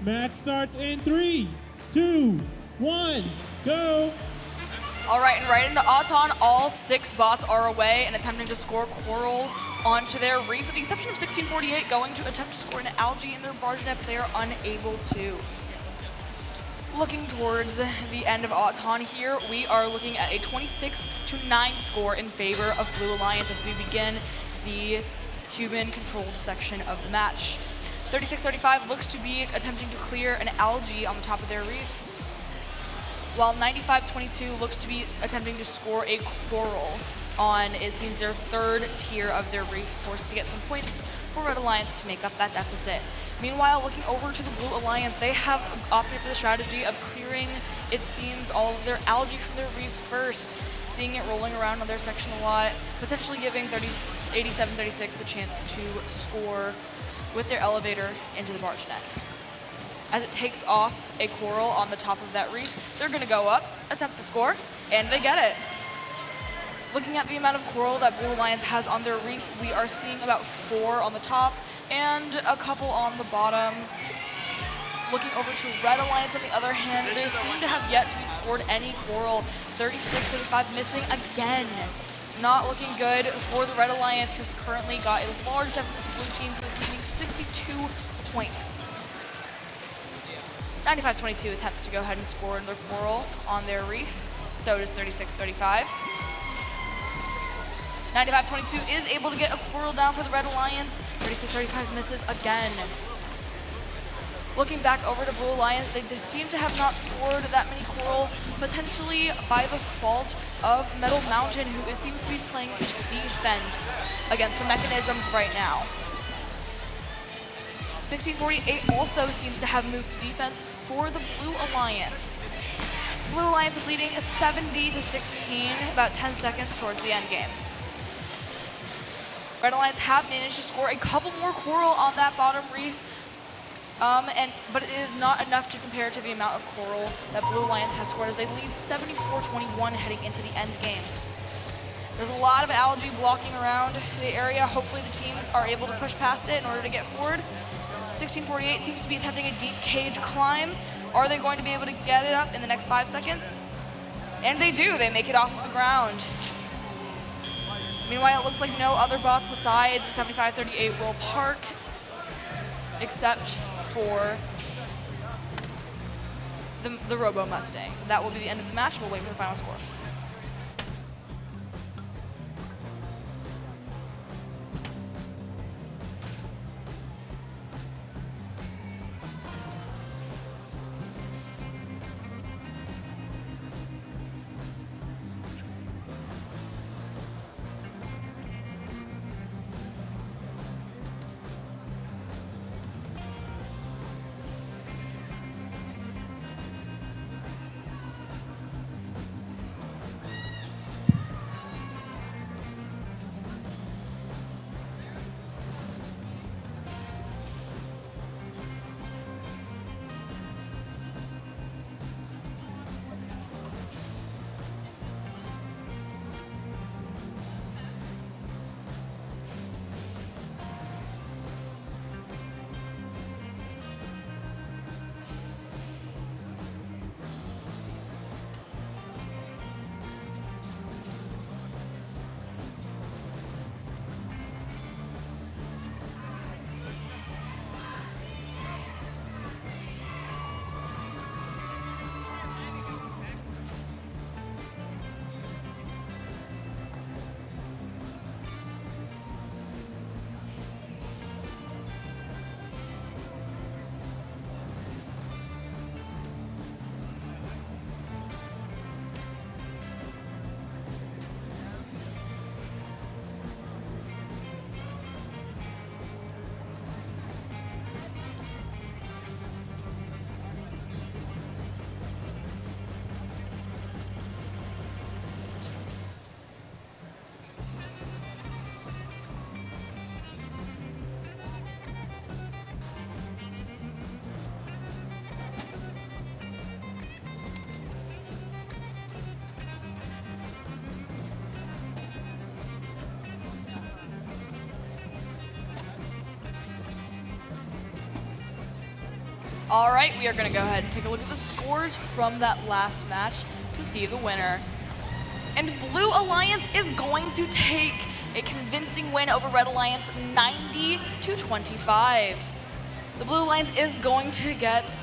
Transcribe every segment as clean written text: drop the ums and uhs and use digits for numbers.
Match starts in 3, 2, 1, go. All right, and right into Auton, all 6 bots are away and attempting to score Coral onto their reef, with the exception of 1648 going to attempt to score an algae in their barge net, but they are unable to. Looking towards the end of Auton here, we are looking at a 26-9 score in favor of Blue Alliance as we begin the human-controlled section of the match. 36-35 looks to be attempting to clear an algae on the top of their reef, while 95-22 looks to be attempting to score a coral on, it seems, their 3rd tier of their reef, forced to get some points for Red Alliance to make up that deficit. Meanwhile, looking over to the Blue Alliance, they have opted for the strategy of clearing, it seems, all of their algae from their reef first, seeing it rolling around on their section a lot, potentially giving 87-36 the chance to score with their elevator into the barge net. As it takes off a coral on the top of that reef, they're going to go up, attempt to score, and they get it. Looking at the amount of coral that Blue Alliance has on their reef, we are seeing about 4 on the top and a couple on the bottom. Looking over to Red Alliance, on the other hand, they seem to have yet to be scored any coral. 36-35 missing again. Not looking good for the Red Alliance, who's currently got a large deficit to Blue Team, who is leading 62 points. 95-22 attempts to go ahead and score their coral on their reef. So does 36-35. 95-22 is able to get a coral down for the Red Alliance. 36-35 misses again. Looking back over to Blue Alliance, they just seem to have not scored that many coral, potentially by the fault of Metal Mountain, who seems to be playing defense against the mechanisms right now. 1648 also seems to have moved to defense for the Blue Alliance. Blue Alliance is leading 70-16, about 10 seconds towards the end game. Red Alliance have managed to score a couple more coral on that bottom reef, but it is not enough to compare to the amount of coral that Blue Alliance has scored, as they lead 74-21 heading into the end game. There's a lot of algae blocking around the area. Hopefully the teams are able to push past it in order to get forward. 1648 seems to be attempting a deep cage climb. Are they going to be able to get it up in the next 5 seconds? And they do. They make it off of the ground. Meanwhile, it looks like no other bots besides 75-38 will park, except for the Robo Mustangs. And that will be the end of the match. We'll wait for the final score. All right, we are going to go ahead and take a look at the scores from that last match to see the winner. And Blue Alliance is going to take a convincing win over Red Alliance, 90-25. The Blue Alliance is going to get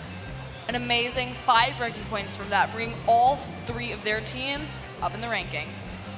an amazing 5 ranking points from that, bringing all 3 of their teams up in the rankings.